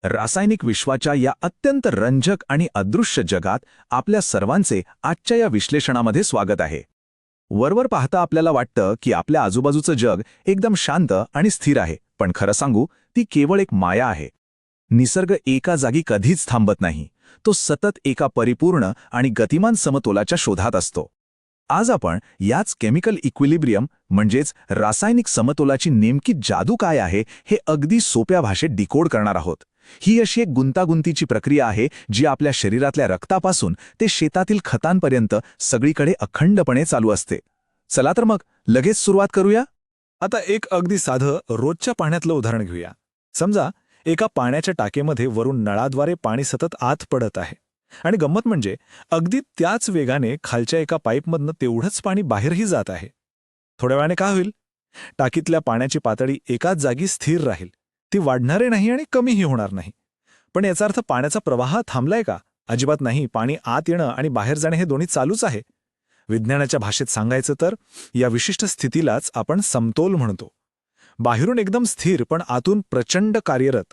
रासायनिक विश्वाच्या या अत्यंत रंजक आणि अदृश्य जगात आपल्या सर्वांचे आजच्या या विश्लेषणामध्ये स्वागत आहे. वरवर पाहता आपल्याला वाटतं की आपल्या आजूबाजूचं जग एकदम शांत आणि स्थिर आहे, पण खरं सांगू ती केवळ एक माया आहे. निसर्ग एका जागी कधीच थांबत नाही. तो सतत एका परिपूर्ण आणि गतिमान समतोलाच्या शोधात असतो. आज आपण याच केमिकल इक्विलिब्रियम म्हणजेच रासायनिक समतोलाची नेमकी जादू काय आहे हे अगदी सोप्या भाषेत डिकोड करणार आहोत. ही अशी एक गुंतागुंतीची प्रक्रिया आहे जी आपल्या शरीरातल्या रक्तापासून ते शेतातील खतांपर्यंत सगळीकडे अखंडपणे चालू असते. चला तर मग लगेच सुरुवात करूया. आता एक अगदी साधं रोजच्या पाण्यातलं उदाहरण घेऊया. समजा एका पाण्याच्या टाकेमध्ये वरून नळाद्वारे पाणी सतत आत पडत आहे आणि गंमत म्हणजे अगदी त्याच वेगाने खालच्या एका पाईपमधनं तेवढंच पाणी बाहेरही जात आहे. थोड्या वेळाने काय होईल? टाकीतल्या पाण्याची पातळी एकाच जागी स्थिर राहील. ती वाढणारे नाही आणि कमीही होणार नाही. पण याचा अर्थ पाण्याचा प्रवाह थांबलाय का? अजिबात नाही. पाणी आत येणं आणि बाहेर जाणे हे दोन्ही चालूच आहे. विज्ञानाच्या भाषेत सांगायचं तर या विशिष्ट स्थितीलाच आपण समतोल म्हणतो. बाहेरून एकदम स्थिर पण आतून प्रचंड कार्यरत.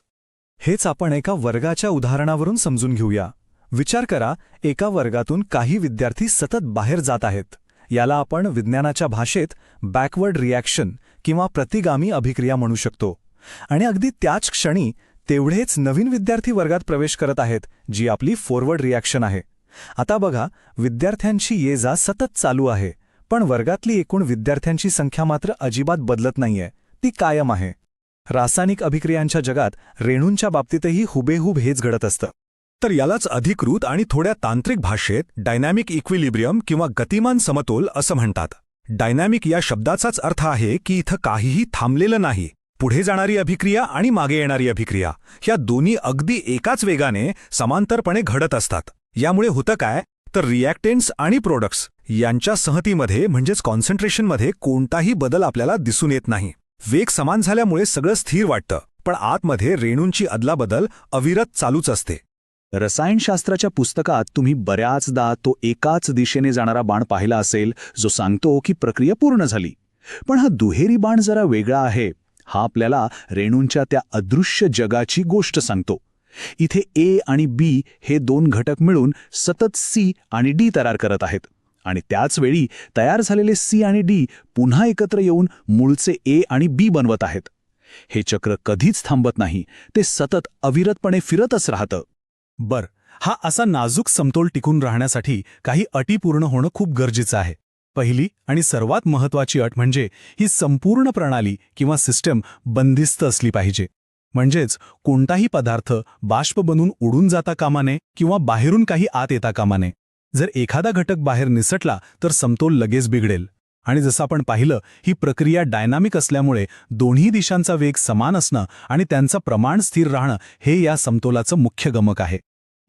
हेच आपण एका वर्गाच्या उदाहरणावरून समजून घेऊया. विचार करा, एका वर्गातून काही विद्यार्थी सतत बाहेर जात आहेत. याला आपण विज्ञानाच्या भाषेत बॅकवर्ड रिॲक्शन किंवा प्रतिगामी अभिक्रिया म्हणू शकतो. आणि अगदी त्याच क्षणी तेवढेच नवीन विद्यार्थी वर्गात प्रवेश करत आहेत, जी आपली फॉरवर्ड रिॲक्शन आहे. आता बघा, विद्यार्थ्यांची ये-जा सतत चालू आहे, पण वर्गातली एकूण विद्यार्थ्यांची संख्या मात्र अजिबात बदलत नाहीये. ती कायम आहे. रासायनिक अभिक्रियांच्या जगात रेणूंच्या बाबतीतही हुबेहूब हेच घडत असतं. तर यालाच अधिकृत आणि थोड्या तांत्रिक भाषेत डायनॅमिक इक्विलिब्रियम किंवा गतिमान समतोल असं म्हणतात. डायनॅमिक या शब्दाचाच अर्थ आहे की इथं काहीही थांबलेलं नाही. पुढे जाणारी अभिक्रिया आणि मागे येणारी अभिक्रिया ह्या दोन्ही अगदी एकाच वेगाने समांतरपणे घडत असतात. यामुळे होतं काय तर रिॲक्टेंट्स आणि प्रोडक्ट्स यांच्या संहतीमध्ये म्हणजेच कॉन्सन्ट्रेशनमध्ये कोणताही बदल आपल्याला दिसून येत नाही. वेग समान झाल्यामुळे सगळं स्थिर वाटतं, पण आतमध्ये रेणूंची अदलाबदल अविरत चालूच असते. रसायनशास्त्राच्या पुस्तकात तुम्ही बऱ्याचदा तो एकाच दिशेने जाणारा बाण पाहिला असेल, जो सांगतो की प्रक्रिया पूर्ण झाली. पण हा दुहेरी बाण जरा वेगळा आहे. हा आपल्याला रेणूंच्या त्या अदृश्य जगाची गोष्ट सांगतो. इथे ए आणि बी हे दोन घटक मिळून सतत सी आणि डी तयार करत आहेत, आणि त्याच वेळी तयार झालेले सी आणि डी पुन्हा एकत्र येऊन मूळचे ए आणि बी बनवत आहेत. हे चक्र कधीच थांबत नाही. ते सतत अविरतपणे फिरतच राहतं. हा असा नाजूक समतोल टिकून राहण्यासाठी काही अटी पूर्ण होणं खूप गरजेचं आहे. पहिली आणि सर्वात महत्त्वाची अट म्हणजे ही संपूर्ण प्रणाली किंवा सिस्टम बंदिस्त असली पाहिजे. म्हणजेच कोणताही पदार्थ बाष्प बनून उडून जाता कामा नये किंवा बाहेरून काही आत येता कामा नये. जर एखादा घटक बाहेर निसटला तर समतोल लगेच बिघडेल. आणि जसं आपण पाहिलं, ही प्रक्रिया डायनामिक असल्यामुळे दोन्ही दिशांचा वेग समान असणं आणि त्यांचं प्रमाण स्थिर राहणं हे या समतोलाचं मुख्य गमक आहे.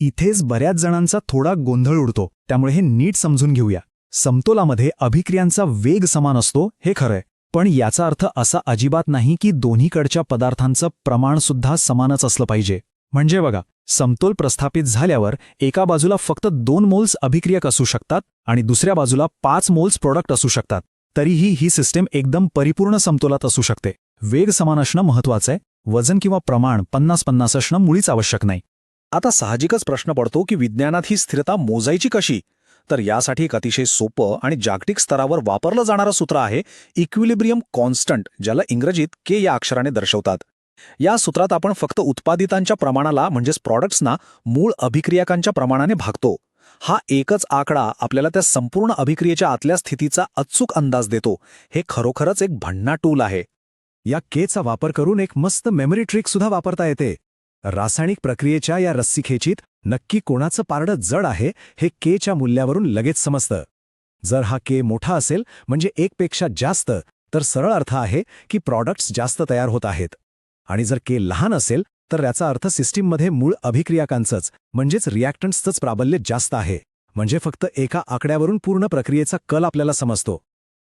इथेच बऱ्याच जणांचा थोडा गोंधळ उडतो, त्यामुळे हे नीट समजून घेऊया. समतोलामध्ये अभिक्रियांचा वेग समान असतो हे खरंय, पण याचा अर्थ असा अजिबात नाही की दोन्हीकडच्या पदार्थांचं प्रमाणसुद्धा समानच असलं पाहिजे. म्हणजे बघा, समतोल प्रस्थापित झाल्यावर एका बाजूला फक्त 2 मोल्स अभिक्रियक असू शकतात आणि दुसऱ्या बाजूला 5 मोल्स प्रोडक्ट असू शकतात. तरीही ही सिस्टीम एकदम परिपूर्ण समतोलात असू शकते. वेग समान असणं महत्वाचं आहे. वजन किंवा प्रमाण 50-50 असणं मुळीच आवश्यक नाही. आता साहजिकच प्रश्न पडतो की विज्ञानात ही स्थिरता मोजायची कशी? तर यासाठी एक अतिशय सोपं आणि जागतिक स्तरावर वापरलं जाणारं सूत्र आहे इक्विलिब्रियम कॉन्स्टंट, ज्याला इंग्रजीत के या अक्षराने दर्शवतात. या सूत्रात आपण फक्त उत्पादितांच्या प्रमाणाला म्हणजेच प्रॉडक्ट्सना मूळ अभिक्रियकांच्या प्रमाणाने भागतो. हा एकच आकडा आपल्याला त्या संपूर्ण अभिक्रियेच्या आतल्या स्थितीचा अचूक अंदाज देतो. हे खरोखरच एक भन्नाट टूल आहे. या केचा वापर करून एक मस्त मेमरी ट्रिक सुद्धा वापरता येते. रासायनिक प्रक्रियेच्या या रस्सीखेचीत नक्की कोणाचं पारडं जड आहे हे केच्या मूल्यावरून लगेच समजतं. जर हा के मोठा असेल म्हणजे 1 पेक्षा जास्त, तर सरळ अर्थ आहे की प्रॉडक्ट्स जास्त तयार होत आहेत. आणि जर के लहान असेल तर याचा अर्थ सिस्टीममध्ये मूळ अभिक्रियकांचंच म्हणजेच रिॲक्टंट्सचंच प्राबल्य जास्त आहे. म्हणजे फक्त एका आकड्यावरून पूर्ण प्रक्रियेचा कल आपल्याला समजतो.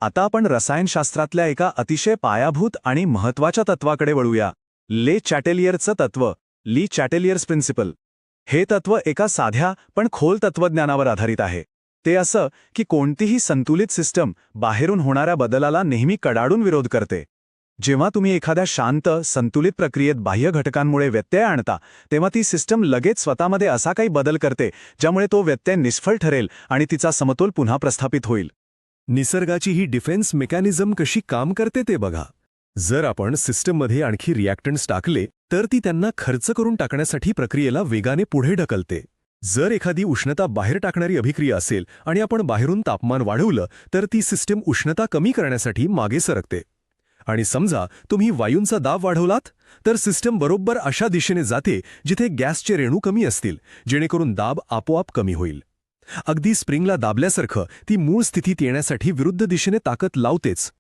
आता आपण रसायनशास्त्रातल्या एका अतिशय पायाभूत आणि महत्त्वाच्या तत्वाकडे वळूया. ले चॅटेलियरचं तत्व, ली चॅटेलियर्स प्रिन्सिपल. हे तत्व एका साध्या पण खोल तत्वज्ञानावर आधारित आहे. ते असं की कोणतीही संतुलित सिस्टम बाहेरून होणाऱ्या बदलाला नेहमी कडाडून विरोध करते. जेव्हा तुम्ही एखाद्या शांत संतुलित प्रक्रियेत बाह्य घटकांमुळे व्यत्यय आणता तेव्हा ती सिस्टम लगेच स्वतःमध्ये असा काही बदल करते ज्यामुळे तो व्यत्यय निष्फळ ठरेल आणि तिचा समतोल पुन्हा प्रस्थापित होईल. निसर्गाची ही डिफेन्स मेकॅनिझम कशी काम करते ते बघा. जर आपण सिस्टममध्ये आणखी रिॲक्टंट्स टाकले तर ती त्यांना खर्च करून टाकण्यासाठी प्रक्रियेला वेगाने पुढे ढकलते. जर एखादी उष्णता बाहेर टाकणारी अभिक्रिया असेल आणि आपण बाहेरून तापमान वाढवलं तर ती सिस्टम उष्णता कमी करण्यासाठी मागे सरकते. आणि समजा तुम्ही वायूंचा दाब वाढवलात तर सिस्टम बरोबर अशा दिशेने जाते जिथे गॅसचे रेणू कमी असतील, जेणेकरून दाब आपोआप कमी होईल. अगदी स्प्रिंगला दाबल्यासारखं ती मूळ स्थितीत येण्यासाठी विरुद्ध दिशेने ताकद लावतेच.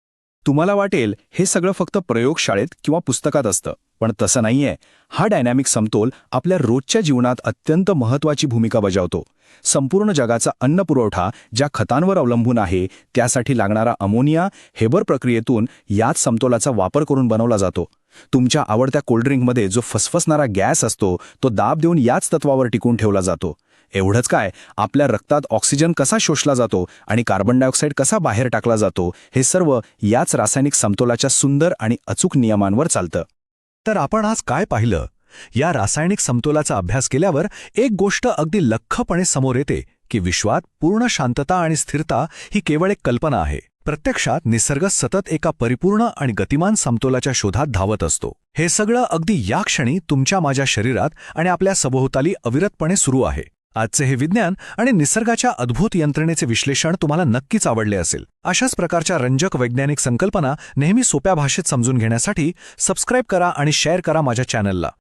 तुम्हाला वाटेल हे सगळं फक्त प्रयोगशाळेत किंवा पुस्तकात असतं, पण तसं नाहीये. हा डायनॅमिक समतोल आपल्या रोजच्या जीवनात अत्यंत महत्त्वाची भूमिका बजावतो. संपूर्ण जगाचा अन्नपुरवठा ज्या खतांवर अवलंबून आहे त्यासाठी लागणारा अमोनिया हेबर प्रक्रियेतून याच समतोलाचा वापर करून बनवला जातो. तुमच्या आवडत्या कोल्ड्रिंकमध्ये जो फसफसणारा गॅस असतो तो दाब देऊन याच तत्वावर टिकून ठेवला जातो. एवढंच काय, आपल्या रक्तात ऑक्सिजन कसा शोषला जातो आणि कार्बन डायऑक्साईड कसा बाहेर टाकला जातो हे सर्व याच रासायनिक समतोलाच्या सुंदर आणि अचूक नियमांवर चालतं. तर आपण आज काय पाहिलं? या रासायनिक समतोलाचा अभ्यास केल्यावर एक गोष्ट अगदी लख्खपणे समोर येते की विश्वात पूर्ण शांतता आणि स्थिरता ही केवळ एक कल्पना आहे. प्रत्यक्षात निसर्ग सतत एका परिपूर्ण आणि गतिमान समतोलाच्या शोधात धावत असतो. हे सगळं अगदी या क्षणी तुमच्या माझ्या शरीरात आणि आपल्या सभोवताली अविरतपणे सुरू आहे. आजचे हे विज्ञान आणि निसर्गाच्या अद्भुत यंत्रणेचे विश्लेषण तुम्हाला नक्कीच आवडले असेल. अशाच प्रकारच्या रंजक वैज्ञानिक संकल्पना नेहमी सोप्या भाषेत समजून घेण्यासाठी सबस्क्राईब करा आणि शेअर करा माझ्या चॅनलला.